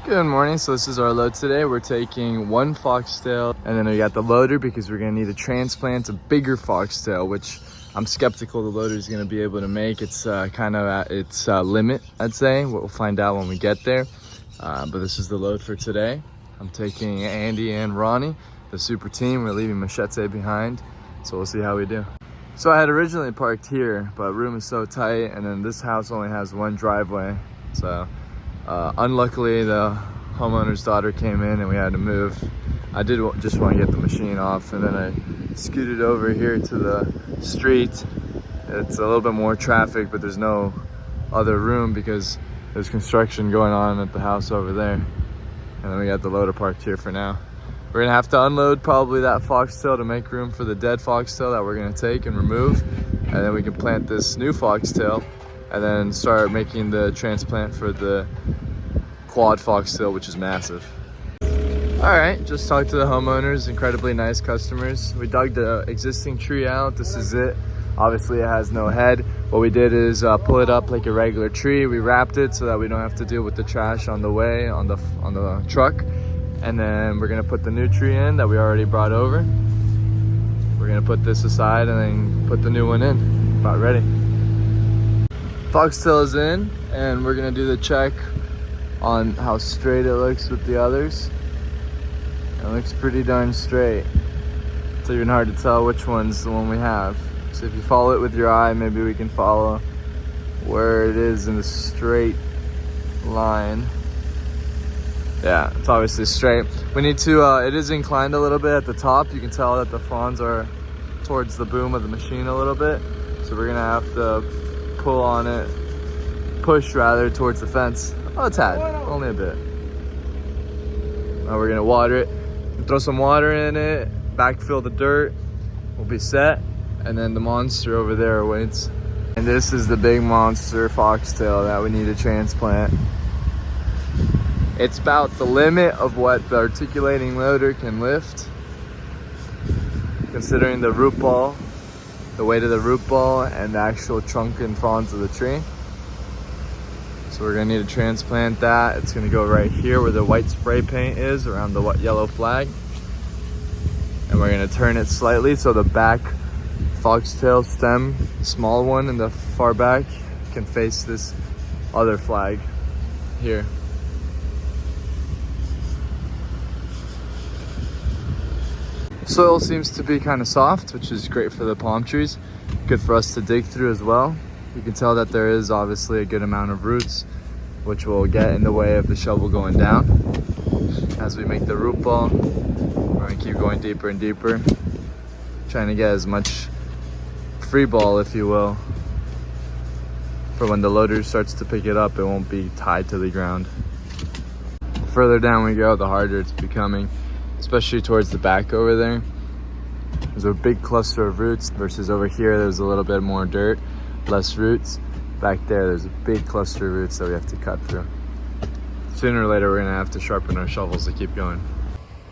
Good morning. So this is our load today. We're taking one foxtail, and then we got the loader because we're gonna need to transplant a bigger foxtail, which I'm skeptical the loader is gonna be able to make. It's kind of at its limit, I'd say. We'll find out when we get there. But this is the load for today. I'm taking Andy and Ronnie, the super team. We're leaving Machete behind, so we'll see how we do. So I had originally parked here, but room is so tight, and then this house only has one driveway. So unluckily, the homeowner's daughter came in and we had to move. I did just want to get the machine off, and then I scooted over here to the street. It's a little bit more traffic, but there's no other room because there's construction going on at the house over there. And then we got the loader parked here for now. We're gonna have to unload probably that foxtail to make room for the dead foxtail that we're gonna take and remove. And then we can plant this new foxtail and then start making the transplant for the quad foxtail, which is massive. All right, just talked to the homeowners, incredibly nice customers. We dug the existing tree out. This is it. Obviously it has no head. What we did is pull it up like a regular tree. We wrapped it so that we don't have to deal with the trash on the way, on the truck. And then we're gonna put the new tree in that we already brought over. We're gonna put this aside and then put the new one in. About ready. Foxtail is in, and we're gonna do the check on how straight it looks with the others. It looks pretty darn straight. It's even hard to tell which one's the one we have. So if you follow it with your eye, maybe we can follow where it is in a straight line. Yeah, it's obviously straight. We need to, it is inclined a little bit at the top. You can tell that the fronds are towards the boom of the machine a little bit. So we're gonna have to pull on it, push rather, towards the fence. Oh, a tad, only a bit. Now we're gonna water it, throw some water in it, backfill the dirt, we'll be set. And then the monster over there awaits. And this is the big monster foxtail that we need to transplant. It's about the limit of what the articulating loader can lift, considering the root ball, the weight of the root ball, and the actual trunk and fronds of the tree. So we're gonna need to transplant that. It's gonna go right here where the white spray paint is, around the yellow flag. And we're gonna turn it slightly so the back foxtail stem, small one in the far back, can face this other flag here. Soil seems to be kind of soft, which is great for the palm trees. Good for us to dig through as well. You can tell that there is obviously a good amount of roots, which will get in the way of the shovel going down. As we make the root ball, we're gonna keep going deeper and deeper, trying to get as much free ball, if you will, for when the loader starts to pick it up, it won't be tied to the ground. The further down we go, the harder it's becoming, especially towards the back over there. There's a big cluster of roots versus over here there's a little bit more dirt, less roots. Back there's a big cluster of roots that we have to cut through. Sooner or later we're gonna have to sharpen our shovels to keep going.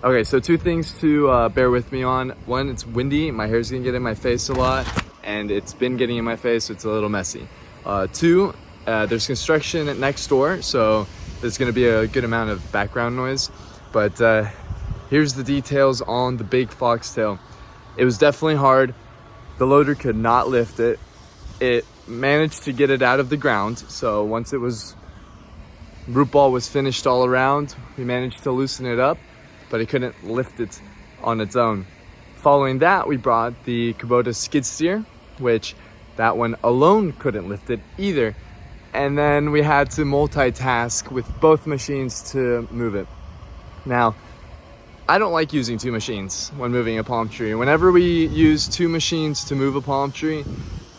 Okay, so two things to bear with me on. One, it's windy, my hair's gonna get in my face a lot, and it's been getting in my face, so it's a little messy. Two, there's construction next door, so there's gonna be a good amount of background noise. But here's the details on the big foxtail. It was definitely hard. The loader could not lift it. It managed to get it out of the ground. So once it was, root ball was finished all around, we managed to loosen it up, but it couldn't lift it on its own. Following that, we brought the Kubota skid steer, which that one alone couldn't lift it either. And then we had to multitask with both machines to move it. Now, I don't like using two machines when moving a palm tree. Whenever we use two machines to move a palm tree,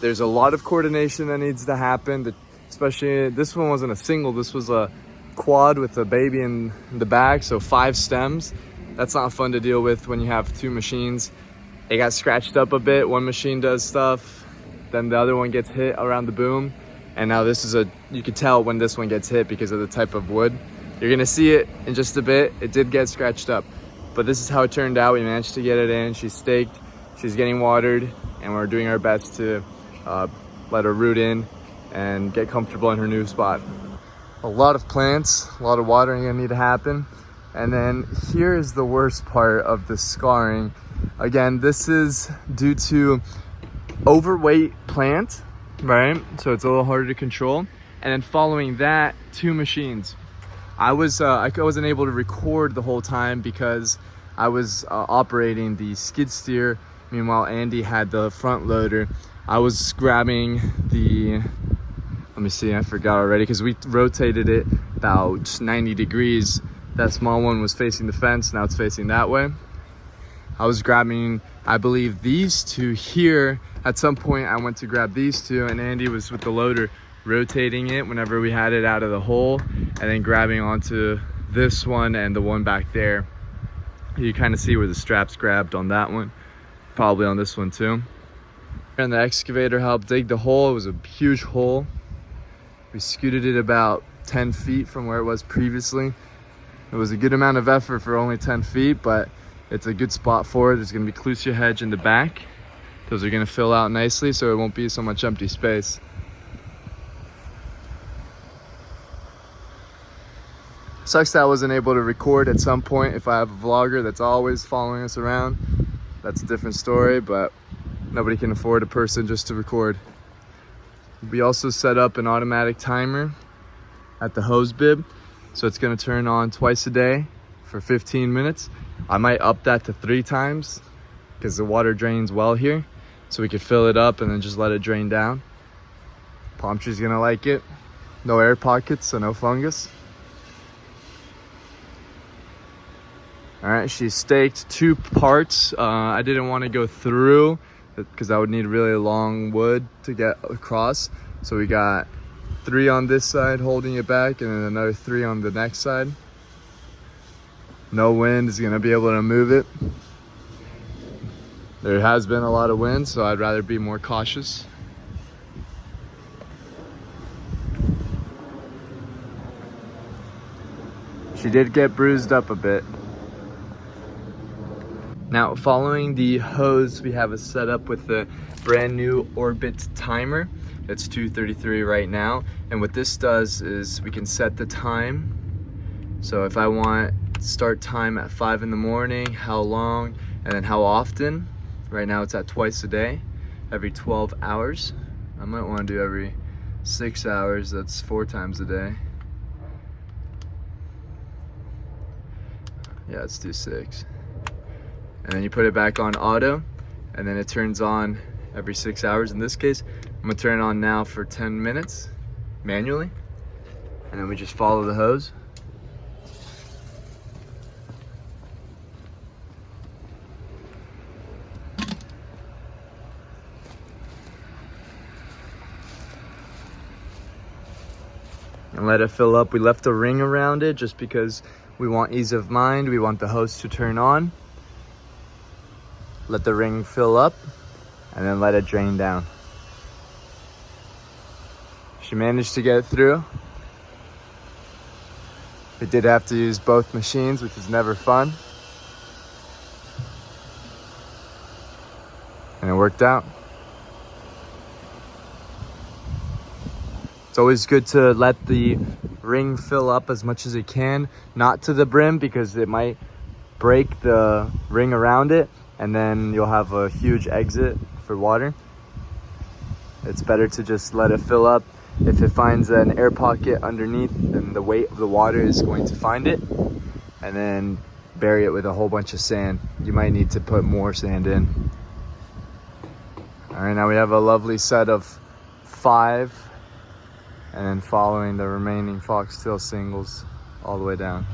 there's a lot of coordination that needs to happen. Especially, this one wasn't a single, this was a quad with a baby in the back, so 5 stems. That's not fun to deal with when you have two machines. It got scratched up a bit. One machine does stuff, then the other one gets hit around the boom. And now this is you can tell when this one gets hit because of the type of wood. You're gonna see it in just a bit. It did get scratched up. But this is how it turned out. We managed to get it in. She's staked, she's getting watered, and we're doing our best to let her root in and get comfortable in her new spot. a lot of plants, a lot of watering gonna need to happen. And then here is the worst part of the scarring. Again, this is due to overweight plant, right? So it's a little harder to control. And then following that, 2 machines. I wasn't able to record the whole time because I was operating the skid steer. Meanwhile, Andy had the front loader. I was grabbing the, let me see, I forgot already, because we rotated it about 90 degrees. That small one was facing the fence, now it's facing that way. I was grabbing, I believe, these 2 here. At some point, I went to grab these 2, and Andy was with the loader rotating it whenever we had it out of the hole, and then grabbing onto this one and the one back there. You kind of see where the straps grabbed on that one, probably on this one too. And the excavator helped dig the hole. It was a huge hole. We scooted it about 10 feet from where it was previously. It was a good amount of effort for only 10 feet, but it's a good spot for it. There's gonna be clusia hedge in the back. Those are gonna fill out nicely, so it won't be so much empty space. Sucks that I wasn't able to record at some point. If I have a vlogger that's always following us around, that's a different story, but nobody can afford a person just to record. We also set up an automatic timer at the hose bib, so it's gonna turn on twice a day for 15 minutes. I might up that to 3 times because the water drains well here, so we could fill it up and then just let it drain down. Palm tree's gonna like it. No air pockets, so no fungus. All right, she's staked 2 parts. I didn't want to go through because I would need really long wood to get across. So we got 3 on this side holding it back, and then another 3 on the next side. No wind is gonna be able to move it. There has been a lot of wind, so I'd rather be more cautious. She did get bruised up a bit. Now, following the hose, we have a setup with the brand new Orbit timer. It's 2:33 right now. And what this does is we can set the time. So if I want start time at 5 in the morning, how long, and then how often. Right now it's at twice a day, every 12 hours. I might want to do every 6 hours. That's 4 times a day. Yeah, let's do 6. And then you put it back on auto, and then it turns on every 6 hours. In this case, I'm gonna turn it on now for 10 minutes manually, and then we just follow the hose. And let it fill up. We left a ring around it just because we want ease of mind. We want the hose to turn on. Let the ring fill up, and then let it drain down. She managed to get through. We did have to use both machines, which is never fun. And it worked out. It's always good to let the ring fill up as much as it can, not to the brim because it might break the ring around it, and then you'll have a huge exit for water. It's better to just let it fill up. If it finds an air pocket underneath, then the weight of the water is going to find it, and then bury it with a whole bunch of sand. You might need to put more sand in. All right, now we have a lovely set of 5, and then following the remaining foxtail singles all the way down.